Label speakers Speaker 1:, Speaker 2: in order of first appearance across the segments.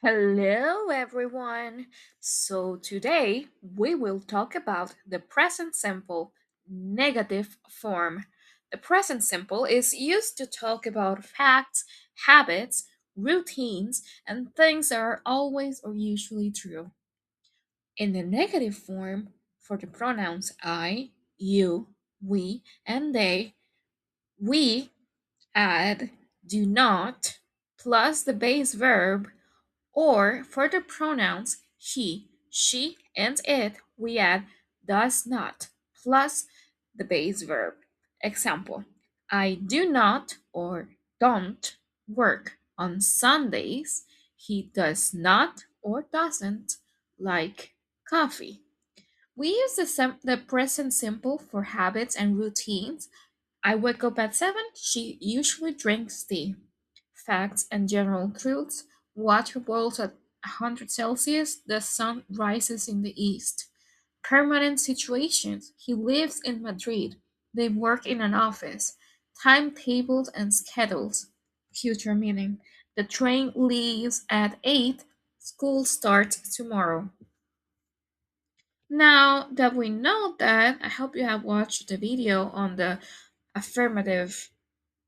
Speaker 1: Hello, everyone. So, today we will talk about the present simple negative form. The present simple is used to talk about facts, habits, routines, and things that are always or usually true. In the negative form, for the pronouns I, you, we, and they, we add do not plus the base verb, or for the pronouns he, she, and it, we add does not plus the base verb. Example: I do not or don't work on Sundays. He does not or doesn't like coffee. We use the present simple for habits and routines. I wake up at 7. She usually drinks tea. Facts and general truths: water boils at 100 Celsius, the sun rises in the east. Permanent situations: he lives in Madrid, they work in an office. Timetables and schedules: future meaning: the train leaves at 8, school starts tomorrow. Now that we know that, I hope you have watched the video on the affirmative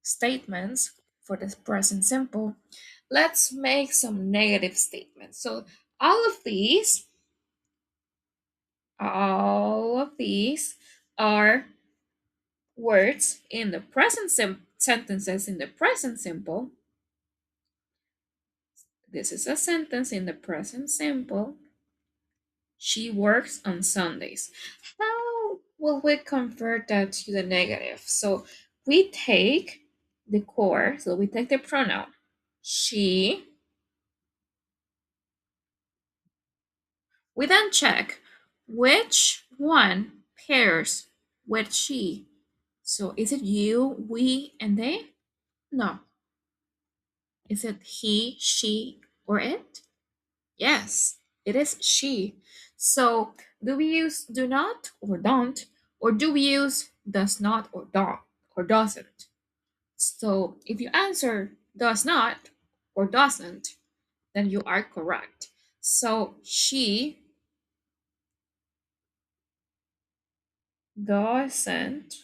Speaker 1: statements for the present simple. Let's make some negative statements. So all of these, all of these are words in the sentences in the present simple. This is a sentence in the present simple. She works on Sundays. How will we convert that to the negative? So we take the core, so we take the pronoun she. We then check which one pairs with she. So is it you, we, and they? No. Is it he, she, or it? Yes, it is she. So do we use do not or don't, or do we use does not or don't or doesn't? So if you answer does not or doesn't, then you are correct. So doesn't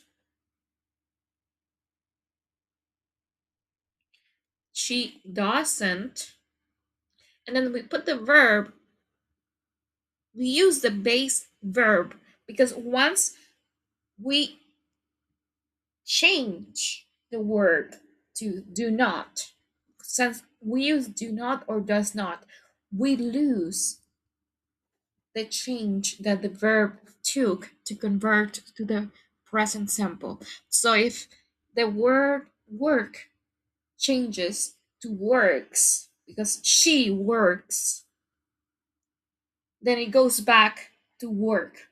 Speaker 1: she doesn't, and then we put the verb, we use the base verb, because once we change the word to do not, since we use do not or does not, we lose the change that the verb took to convert to the present simple. So if the word work changes to works, because she works, then it goes back to work.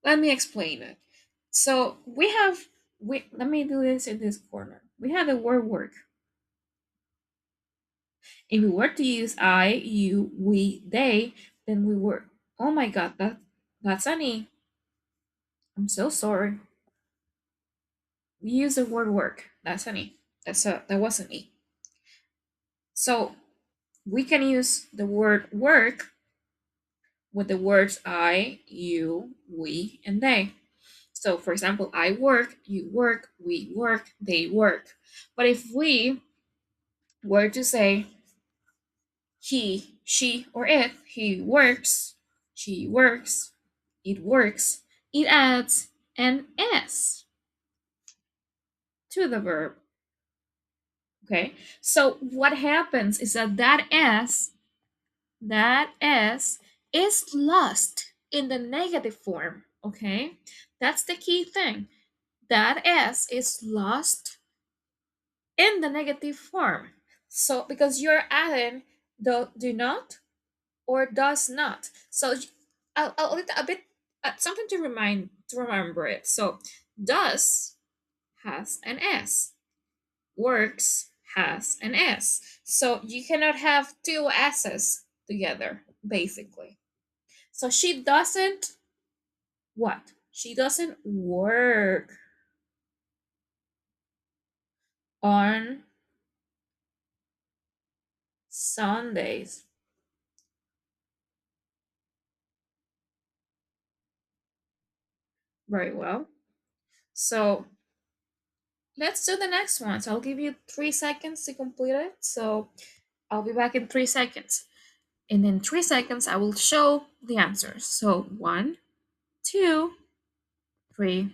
Speaker 1: Let me explain it. So we let me do this in this corner. We have the word work. If we were to use I, you, we, they, then we were, oh my god, that's an E. I'm so sorry. We use the word work. That's an E. That was an E. So we can use the word work with the words I, you, we, and they. So, for example, I work, you work, we work, they work. But if we were to say he, she, or it, he works, she works, it works, it adds an S to the verb. Okay, so what happens is that that S is lost in the negative form. Okay, that's the key thing. That S is lost in the negative form. So because you're adding the do not or does not. So a bit something to remember it. So does has an S. Works has an S. So you cannot have two S's together, basically. So she doesn't what? She doesn't work on Sundays. Very well. So let's do the next one. So I'll give you 3 seconds to complete it. So I'll be back in 3 seconds. And in 3 seconds, I will show the answers. So one, two, three.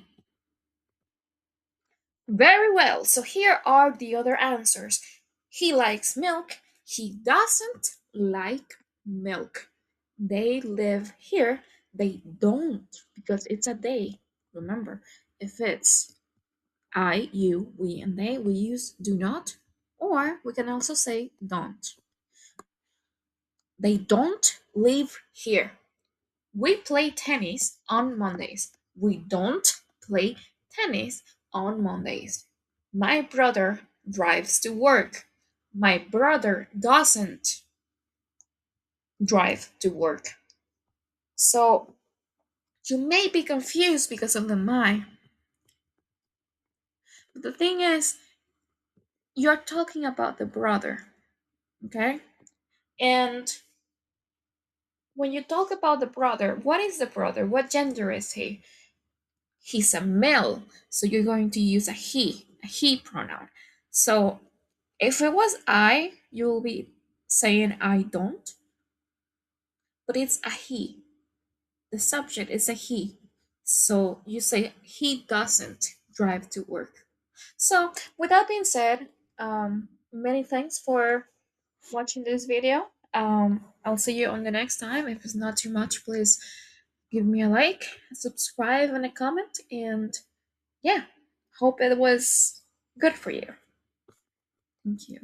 Speaker 1: Very well. So here are the other answers. He likes milk. He doesn't like milk. They live here. They don't because it's a they. Remember, if it's I, you, we, and they, we use do not, or we can also say don't. They don't live here. We play tennis on Mondays. We don't play tennis on Mondays. My brother drives to work. My brother doesn't drive to work. So you may be confused because of the my. But the thing is, you're talking about the brother, okay? And when you talk about the brother, what is the brother? What gender is he? He's a male, so you're going to use a he pronoun. So if it was I, you will be saying I don't, but it's a he. The subject is a he. So you say he doesn't drive to work. So with that being said, many thanks for watching this video. I'll see you on the next time. If it's not too much, please give me a like, subscribe, and a comment. And yeah, hope it was good for you. Thank you.